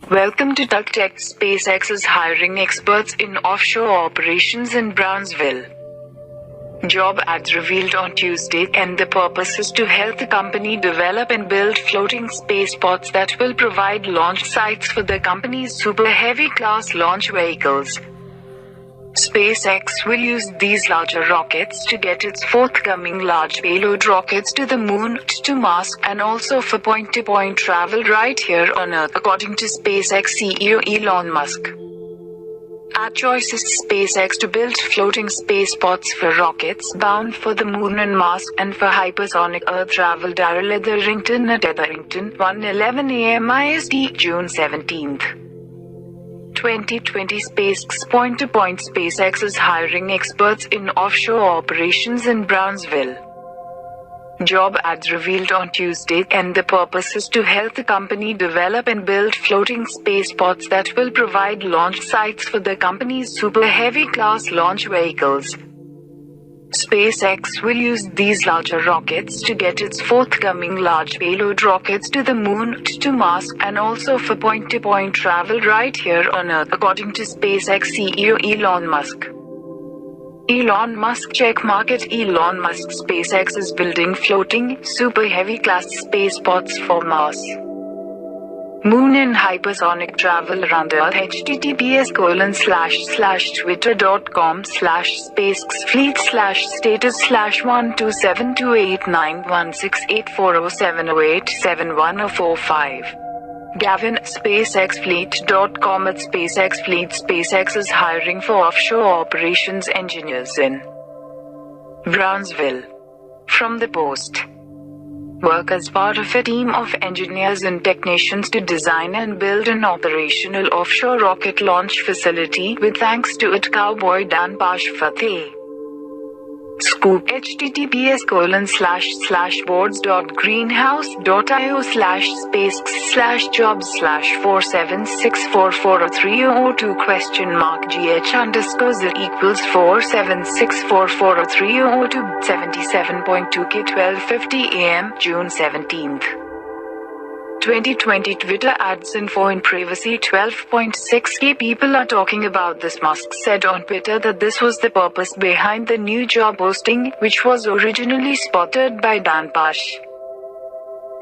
Welcome to Tuck Tech. SpaceX is hiring experts in offshore operations in Brownsville. Job ads revealed on Tuesday, and the purpose is to help the company develop and build floating spaceports that will provide launch sites for the company's super heavy class launch vehicles. SpaceX will use these larger rockets to get its forthcoming large payload rockets to the moon, to Mars, and also for point-to-point travel right here on Earth, according to SpaceX CEO Elon Musk. Our choice is SpaceX to build floating spaceports for rockets bound for the moon and Mars, and for hypersonic Earth travel. Darrell Etherington at Etherington, 1:11 a.m. IST, June 17th. 2020 SpaceX point-to-point. SpaceX is hiring experts in offshore operations in Brownsville. Job ads revealed on Tuesday, and the purpose is to help the company develop and build floating spaceports that will provide launch sites for the company's super heavy class launch vehicles. SpaceX will use these larger rockets to get its forthcoming large payload rockets to the moon, to Mars, and also for point-to-point travel right here on Earth, according to SpaceX CEO Elon Musk. Elon Musk check market. Elon Musk. SpaceX is building floating, super heavy class spaceports for Mars, Moon and hypersonic travel around Earth. https://twitter.com/spacexfleet/status/1272891684070871045. Gavin, SpaceXFleet.com at SpaceX Fleet. SpaceX is hiring for offshore operations engineers in Brownsville. From the Post. Work as part of a team of engineers and technicians to design and build an operational offshore rocket launch facility, with thanks to it cowboy Dan Pashfathe. Scoop. https://boards.greenhouse.io/spacex/476443002 77.2K 12:50 a.m. June 17th. 2020 Twitter ads info and privacy. 12.6K people are talking about this. Musk said on Twitter that this was the purpose behind the new job posting, which was originally spotted by Dan Pash.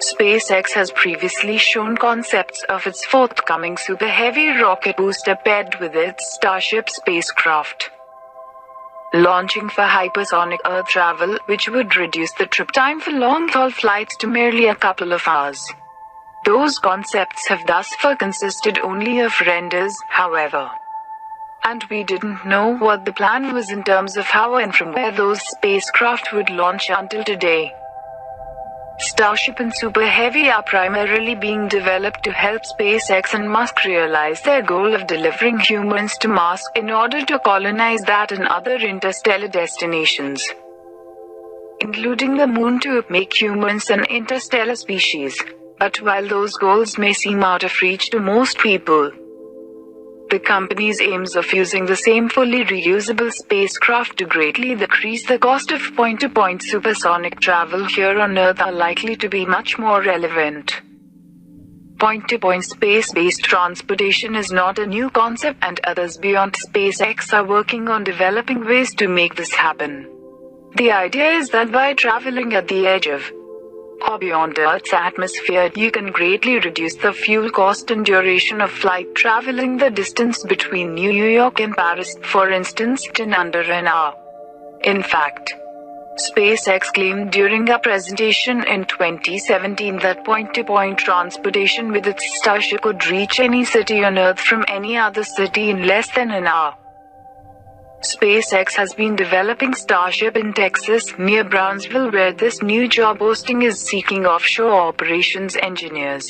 SpaceX has previously shown concepts of its forthcoming super heavy rocket booster paired with its Starship spacecraft, launching for hypersonic Earth travel, which would reduce the trip time for long-haul flights to merely a couple of hours. Those concepts have thus far consisted only of renders, however. And we didn't know what the plan was in terms of how and from where those spacecraft would launch until today. Starship and Super Heavy are primarily being developed to help SpaceX and Musk realize their goal of delivering humans to Mars, in order to colonize that and other interstellar destinations, including the moon, to make humans an interstellar species. But while those goals may seem out of reach to most people, the company's aims of using the same fully reusable spacecraft to greatly decrease the cost of point-to-point supersonic travel here on Earth are likely to be much more relevant. Point-to-point space-based transportation is not a new concept, and others beyond SpaceX are working on developing ways to make this happen. The idea is that by traveling at the edge of or beyond Earth's atmosphere, you can greatly reduce the fuel cost and duration of flight. Traveling the distance between New York and Paris, for instance, in under an hour. In fact, SpaceX claimed during a presentation in 2017 that point-to-point transportation with its Starship could reach any city on Earth from any other city in less than an hour. SpaceX has been developing Starship in Texas, near Brownsville, where this new job posting is seeking offshore operations engineers.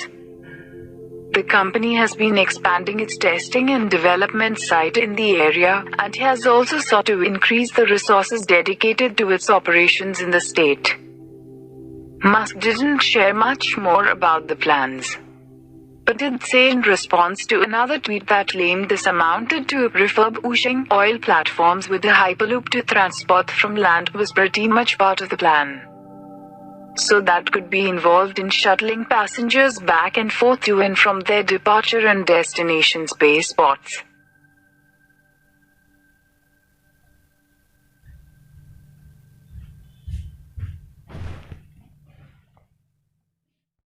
The company has been expanding its testing and development site in the area, and has also sought to increase the resources dedicated to its operations in the state. Musk didn't share much more about the plans, but did say in response to another tweet that claimed this amounted to refurbishing oil platforms with a hyperloop to transport from land was pretty much part of the plan. So that could be involved in shuttling passengers back and forth to and from their departure and destination spaceports.